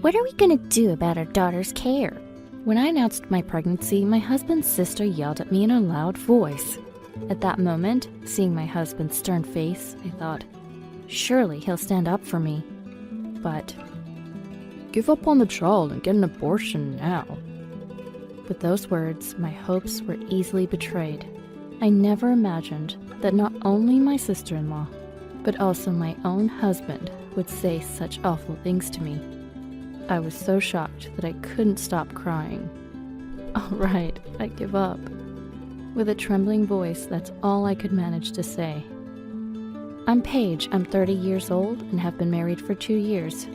What are we gonna do about our daughter's care? When I announced my pregnancy, my husband's sister yelled at me in a loud voice. At that moment, seeing my husband's stern face, I thought, surely he'll stand up for me. But, give up on the child and get an abortion now. with those words, my hopes were easily betrayed. I never imagined that not only my sister-in-law, but also my own husband would say such awful things to me. I was so shocked that I couldn't stop crying. All right, I give up. With a trembling voice, that's all I could manage to say. I'm Paige. I'm 30 years old and have been married for 2 years.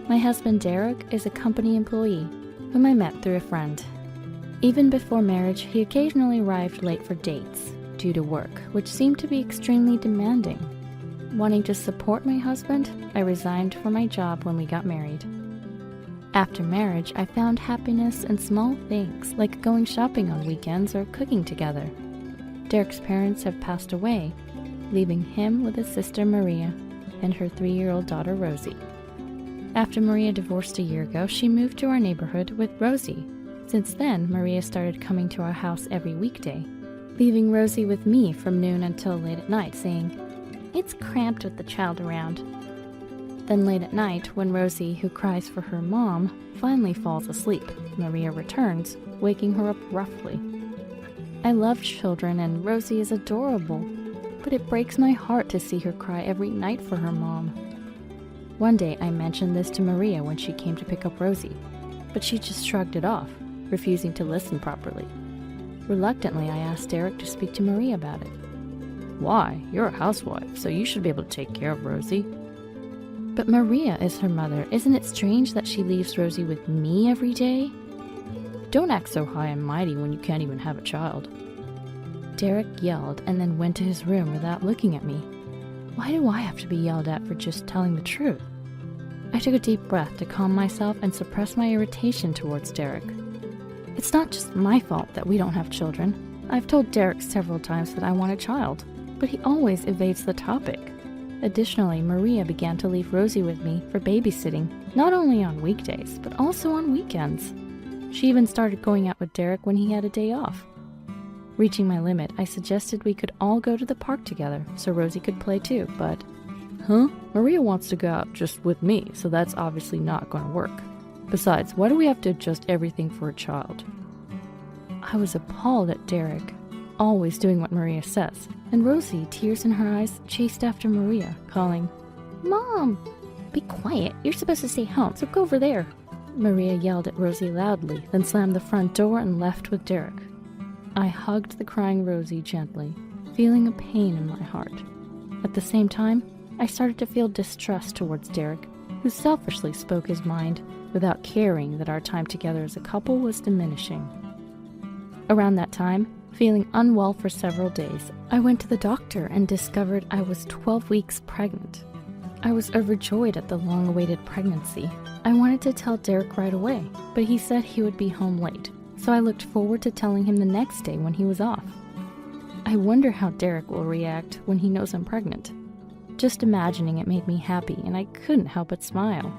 My husband Derek is a company employee whom I met through a friend. Even before marriage, he occasionally arrived late for dates due to work, which seemed to be extremely demanding. Wanting to support my husband, I resigned from my job when we got married. After marriage, I found happiness in small things like going shopping on weekends or cooking together. Derek's parents have passed away, leaving him with his sister Maria and her 3-year-old daughter Rosie. After Maria divorced a year ago, she moved to our neighborhood with Rosie. Since then, Maria started coming to our house every weekday, leaving Rosie with me from noon until late at night, saying, "It's cramped with the child around." Then late at night, when Rosie, who cries for her mom, finally falls asleep, Maria returns, waking her up roughly. I love children and Rosie is adorable, but it breaks my heart to see her cry every night for her mom. One day I mentioned this to Maria when she came to pick up Rosie, but she just shrugged it off, refusing to listen properly. Reluctantly, I asked Derek to speak to Maria about it. Why? You're a housewife, so you should be able to take care of Rosie. But Maria is her mother. Isn't it strange that she leaves Rosie with me every day? Don't act so high and mighty when you can't even have a child. Derek yelled and then went to his room without looking at me. Why do I have to be yelled at for just telling the truth? I took a deep breath to calm myself and suppress my irritation towards Derek. It's not just my fault that we don't have children. I've told Derek several times that I want a child, but he always evades the topic. Additionally, Maria began to leave Rosie with me for babysitting, not only on weekdays, but also on weekends. She even started going out with Derek when he had a day off. Reaching my limit, I suggested we could all go to the park together so Rosie could play too, but... Maria wants to go out just with me, so that's obviously not going to work. Besides, why do we have to adjust everything for a child? I was appalled at Derek, always doing what Maria says, and Rosie, tears in her eyes, chased after Maria, calling, "Mom! Be quiet, you're supposed to stay home, so go over there." Maria yelled at Rosie loudly, then slammed the front door and left with Derek. I hugged the crying Rosie gently, feeling a pain in my heart. At the same time, I started to feel distrust towards Derek, who selfishly spoke his mind without caring that our time together as a couple was diminishing. Around that time, feeling unwell for several days, I went to the doctor and discovered I was 12 weeks pregnant. I was overjoyed at the long-awaited pregnancy. I wanted to tell Derek right away, but he said he would be home late, so I looked forward to telling him the next day when he was off. I wonder how Derek will react when he knows I'm pregnant. Just imagining it made me happy, and I couldn't help but smile.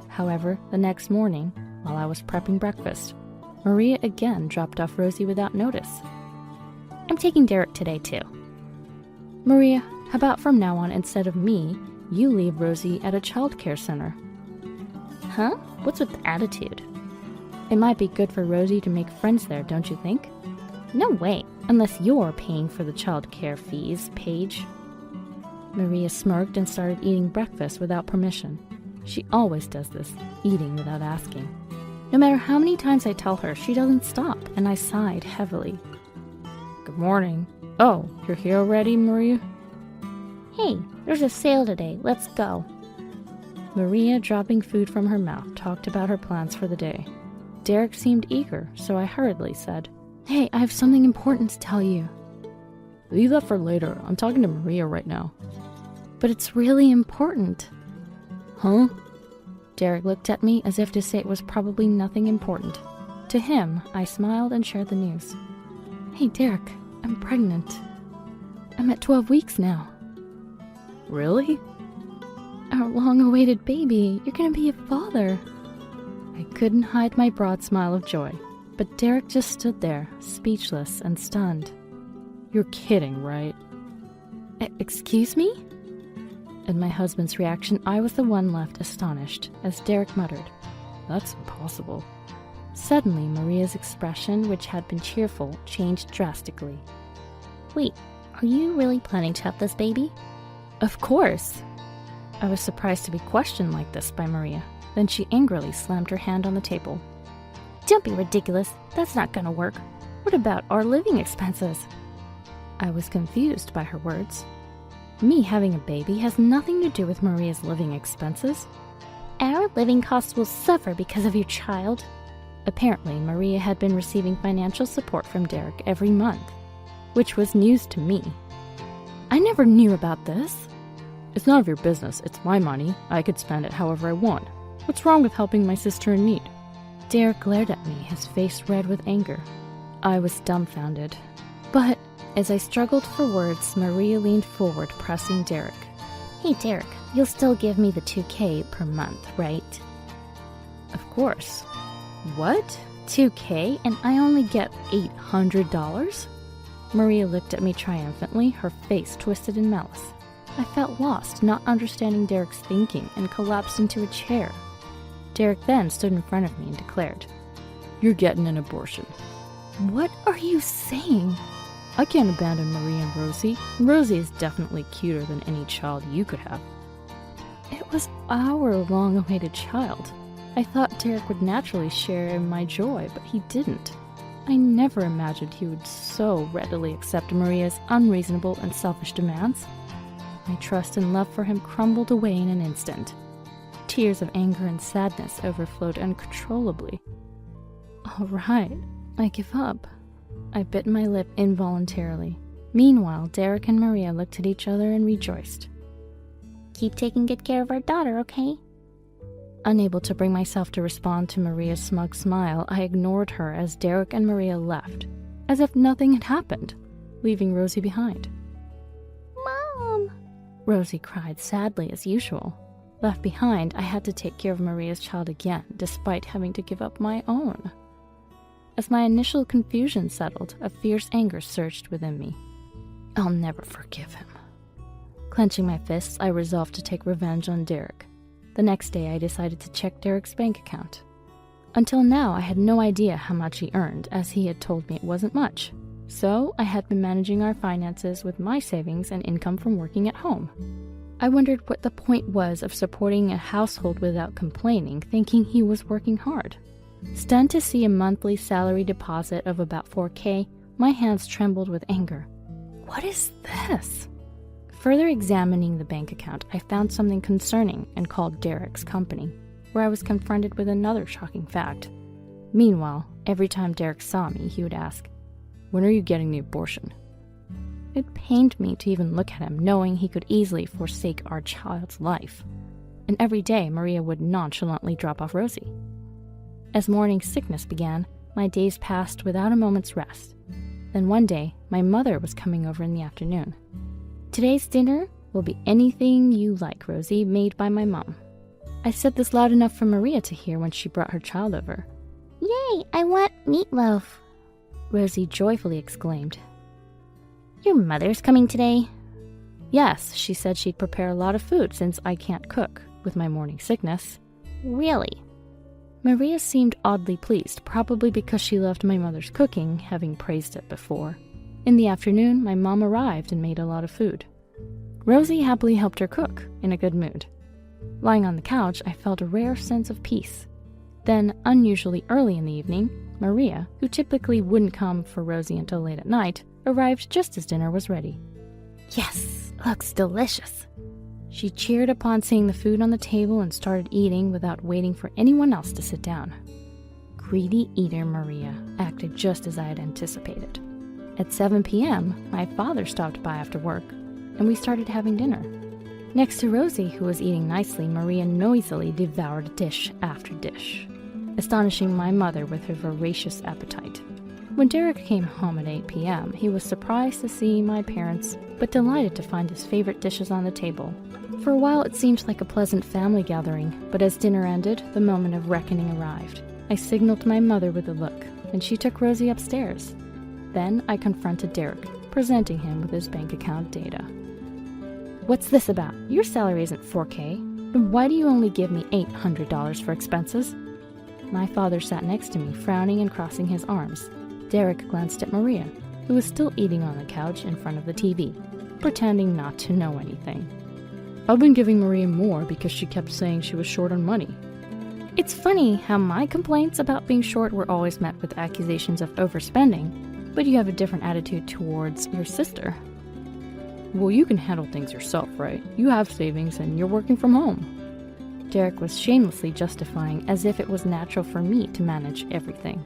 However, the next morning, while I was prepping breakfast, Maria again dropped off Rosie without notice. "I'm taking Derek today, too." "Maria, how about from now on, instead of me, you leave Rosie at a childcare center?" "Huh? What's with the attitude?" "It might be good for Rosie to make friends there, don't you think?" "No way, unless you're paying for the childcare fees, Paige." Maria smirked and started eating breakfast without permission. She always does this, eating without asking. No matter how many times I tell her, she doesn't stop, and I sighed heavily. Good morning. Oh, you're here already, Maria? "Hey, there's a sale today. Let's go." Maria, dropping food from her mouth, talked about her plans for the day. Derek seemed eager, so I hurriedly said, "Hey, I have something important to tell you." Leave that for later. I'm talking to Maria right now. "But it's really important." Huh? Derek looked at me as if to say it was probably nothing important. To him, I smiled and shared the news. "Hey, Derek, I'm pregnant. I'm at 12 weeks now." Really? "Our long-awaited baby. You're gonna be a father." I couldn't hide my broad smile of joy, but Derek just stood there, speechless and stunned. You're kidding, right? Excuse me? At my husband's reaction, I was the one left astonished, as Derek muttered, That's impossible. Suddenly, Maria's expression, which had been cheerful, changed drastically. Wait, are you really planning to have this baby? Of course! I was surprised to be questioned like this by Maria. Then she angrily slammed her hand on the table. Don't be ridiculous. That's not gonna work. What about our living expenses? I was confused by her words. Me having a baby has nothing to do with Maria's living expenses. Our living costs will suffer because of your child. Apparently, Maria had been receiving financial support from Derek every month, which was news to me. I never knew about this. It's none of your business. It's my money. I could spend it however I want. What's wrong with helping my sister in need? Derek glared at me, his face red with anger. I was dumbfounded. But as I struggled for words, Maria leaned forward, pressing Derek. Hey Derek, you'll still give me the $2,000 per month, right? Of course. What? $2,000 and I only get $800? Maria looked at me triumphantly, her face twisted in malice. I felt lost, not understanding Derek's thinking, and collapsed into a chair. Derek then stood in front of me and declared, You're getting an abortion. What are you saying? I can't abandon Maria and Rosie. Rosie is definitely cuter than any child you could have. It was our long-awaited child. I thought Derek would naturally share in my joy, but he didn't. I never imagined he would so readily accept Maria's unreasonable and selfish demands. My trust and love for him crumbled away in an instant. Tears of anger and sadness overflowed uncontrollably. All right, I give up. I bit my lip involuntarily. Meanwhile, Derek and Maria looked at each other and rejoiced. Keep taking good care of our daughter, okay? Unable to bring myself to respond to Maria's smug smile, I ignored her as Derek and Maria left, as if nothing had happened, leaving Rosie behind. Mom! Rosie cried sadly as usual. Left behind, I had to take care of Maria's child again, despite having to give up my own. As my initial confusion settled, a fierce anger surged within me. I'll never forgive him. Clenching my fists, I resolved to take revenge on Derek. The next day, I decided to check Derek's bank account. Until now, I had no idea how much he earned, as he had told me it wasn't much. So, I had been managing our finances with my savings and income from working at home. I wondered what the point was of supporting a household without complaining, thinking he was working hard. Stunned to see a monthly salary deposit of about $4,000, my hands trembled with anger. What is this? Further examining the bank account, I found something concerning and called Derek's company, where I was confronted with another shocking fact. Meanwhile, every time Derek saw me, he would ask, When are you getting the abortion? It pained me to even look at him, knowing he could easily forsake our child's life. And every day, Maria would nonchalantly drop off Rosie. As morning sickness began, my days passed without a moment's rest. Then one day, my mother was coming over in the afternoon. Today's dinner will be anything you like, Rosie, made by my mom. I said this loud enough for Maria to hear when she brought her child over. Yay, I want meatloaf, Rosie joyfully exclaimed. Your mother's coming today? Yes, she said she'd prepare a lot of food since I can't cook with my morning sickness. Really? Maria seemed oddly pleased, probably because she loved my mother's cooking, having praised it before. In the afternoon, my mom arrived and made a lot of food. Rosie happily helped her cook, in a good mood. Lying on the couch, I felt a rare sense of peace. Then, unusually early in the evening, Maria, who typically wouldn't come for Rosie until late at night, arrived just as dinner was ready. Yes, looks delicious. She cheered upon seeing the food on the table and started eating without waiting for anyone else to sit down. Greedy eater Maria acted just as I had anticipated. At 7 p.m., my father stopped by after work, and we started having dinner. Next to Rosie, who was eating nicely, Maria noisily devoured dish after dish, astonishing my mother with her voracious appetite. When Derek came home at 8 p.m., he was surprised to see my parents, but delighted to find his favorite dishes on the table. For a while, it seemed like a pleasant family gathering, but as dinner ended, the moment of reckoning arrived. I signaled to my mother with a look, and she took Rosie upstairs. Then I confronted Derek, presenting him with his bank account data. "What's this about? Your salary isn't $4K. Then why do you only give me $800 for expenses?" My father sat next to me, frowning and crossing his arms. Derek glanced at Maria, who was still eating on the couch in front of the TV, pretending not to know anything. "I've been giving Maria more because she kept saying she was short on money." It's funny how my complaints about being short were always met with accusations of overspending, but you have a different attitude towards your sister. "Well, you can handle things yourself, right? You have savings and you're working from home." Derek was shamelessly justifying as if it was natural for me to manage everything.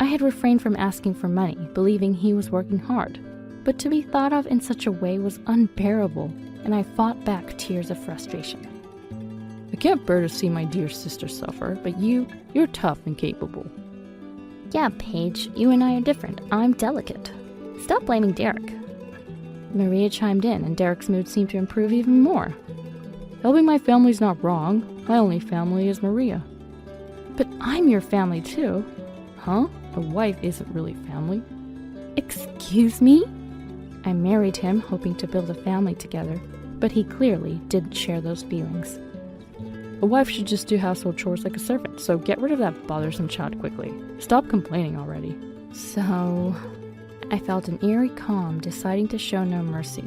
I had refrained from asking for money, believing he was working hard, but to be thought of in such a way was unbearable, and I fought back tears of frustration. "I can't bear to see my dear sister suffer, but you're tough and capable." Yeah, Paige, you and I are different. I'm delicate. Stop blaming Derek. Maria chimed in, and Derek's mood seemed to improve even more. "Helping my family's not wrong. My only family is Maria." "But I'm your family too." "Huh? A wife isn't really family." "Excuse me?" I married him, hoping to build a family together, but he clearly didn't share those feelings. "A wife should just do household chores like a servant, so get rid of that bothersome child quickly. Stop complaining already." So, I felt an eerie calm, deciding to show no mercy.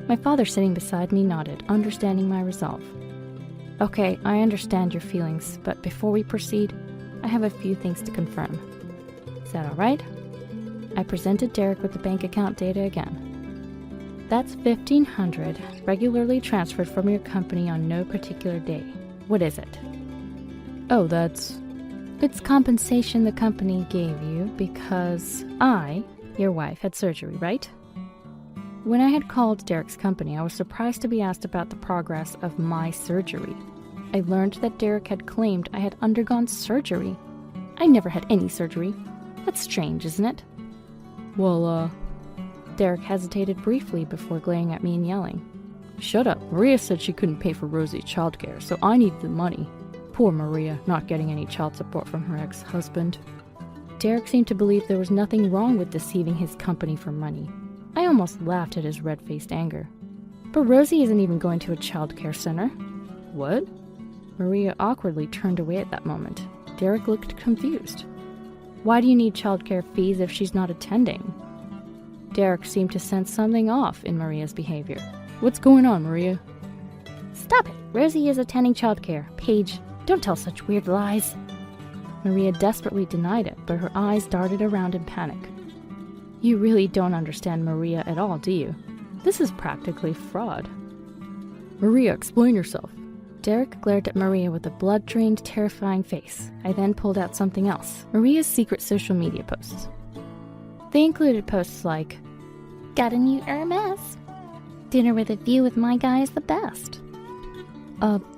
My father sitting beside me nodded, understanding my resolve. "Okay, I understand your feelings, but before we proceed, I have a few things to confirm. Is that all right?" I presented Derek with the bank account data again. "That's $1,500 regularly transferred from your company on no particular day. What is it?" "Oh, It's compensation the company gave you because I, your wife, had surgery, right?" When I had called Derek's company, I was surprised to be asked about the progress of my surgery. I learned that Derek had claimed I had undergone surgery. I never had any surgery. That's strange, isn't it? Well, Derek hesitated briefly before glaring at me and yelling. "Shut up. Maria said she couldn't pay for Rosie's childcare, so I needed the money. Poor Maria, not getting any child support from her ex-husband." Derek seemed to believe there was nothing wrong with deceiving his company for money. I almost laughed at his red-faced anger. "But Rosie isn't even going to a child care center." "What?" Maria awkwardly turned away at that moment. Derek looked confused. "Why do you need child care fees if she's not attending?" Derek seemed to sense something off in Maria's behavior. "What's going on, Maria?" Stop it. Rosie is attending childcare. Paige, don't tell such weird lies. Maria desperately denied it, but her eyes darted around in panic. "You really don't understand Maria at all, do you? This is practically fraud." "Maria, explain yourself." Derek glared at Maria with a blood-drained, terrifying face. I then pulled out something else, Maria's secret social media posts. They included posts like, "Got a new Hermes. Dinner with a view with my guy is the best.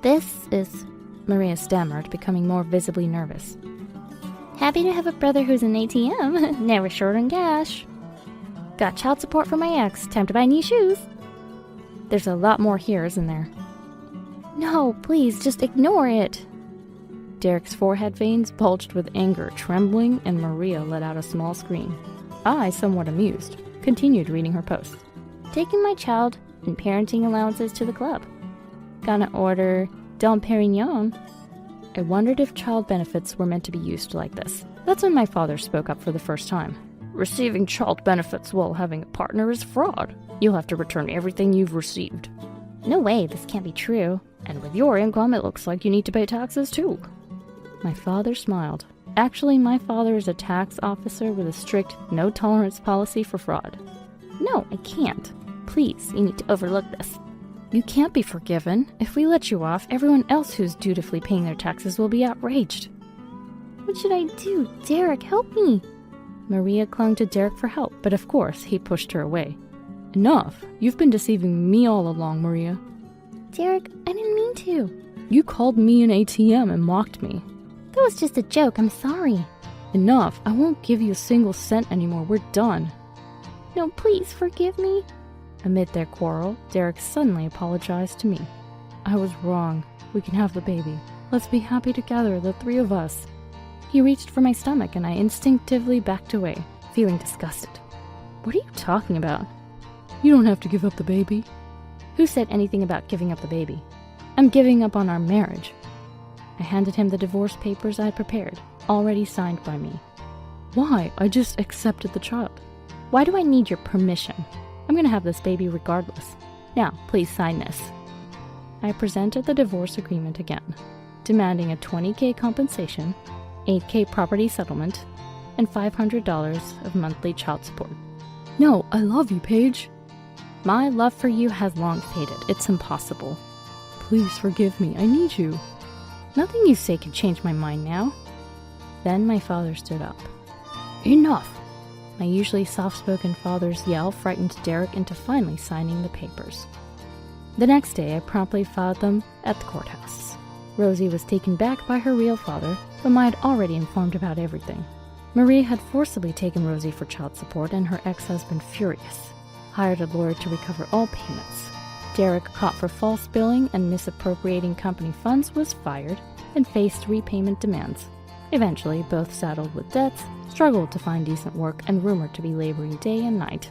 This is..." Maria stammered, becoming more visibly nervous. "Happy to have a brother who's an ATM. Never short on cash. Got child support from my ex. Time to buy new shoes." There's a lot more here, isn't there? "No, please, just ignore it." Derek's forehead veins bulged with anger, trembling, and Maria let out a small scream. I, somewhat amused, continued reading her posts. "Taking my child and parenting allowances to the club. Gonna order Dom Perignon." I wondered if child benefits were meant to be used like this. That's when my father spoke up for the first time. "Receiving child benefits while having a partner is fraud. You'll have to return everything you've received." "No way, this can't be true. "And with your income, it looks like you need to pay taxes too." My father smiled. Actually, my father is a tax officer with a strict no-tolerance policy for fraud. "No, I can't. Please, you need to overlook this." "You can't be forgiven. If we let you off, everyone else who's dutifully paying their taxes will be outraged." "What should I do? Derek, help me." Maria clung to Derek for help, but of course, he pushed her away. "Enough! You've been deceiving me all along, Maria." "Derek, I didn't mean to." "You called me an ATM and mocked me." "That was just a joke. I'm sorry." Enough. I won't give you a single cent anymore. We're done. No, please forgive me. Amid their quarrel, Derek suddenly apologized to me. I was wrong. We can have the baby. Let's be happy together, the three of us. He reached for my stomach and I instinctively backed away, feeling disgusted. What are you talking about? You don't have to give up the baby. Who said anything about giving up the baby? I'm giving up on our marriage. I handed him the divorce papers I had prepared, already signed by me. Why? I just accepted the child. Why do I need your permission? I'm gonna have this baby regardless. Now, please sign this. I presented the divorce agreement again, demanding a $20,000 compensation, $8,000 property settlement, and $500 of monthly child support. No, I love you, Paige. My love for you has long faded. It's impossible. Please forgive me. I need you. Nothing you say can change my mind now. Then my father stood up. Enough! My usually soft-spoken father's yell frightened Derek into finally signing the papers. The next day, I promptly filed them at the courthouse. Rosie was taken back by her real father, whom I had already informed about everything. Marie had forcibly taken Rosie for child support, and her ex-husband, furious, hired a lawyer to recover all payments. Derek, caught for false billing and misappropriating company funds, was fired and faced repayment demands. Eventually, both saddled with debts, struggled to find decent work, and rumored to be laboring day and night.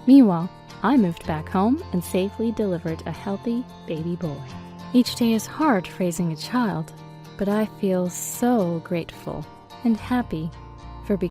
Meanwhile, I moved back home and safely delivered a healthy baby boy. Each day is hard raising a child, but I feel so grateful and happy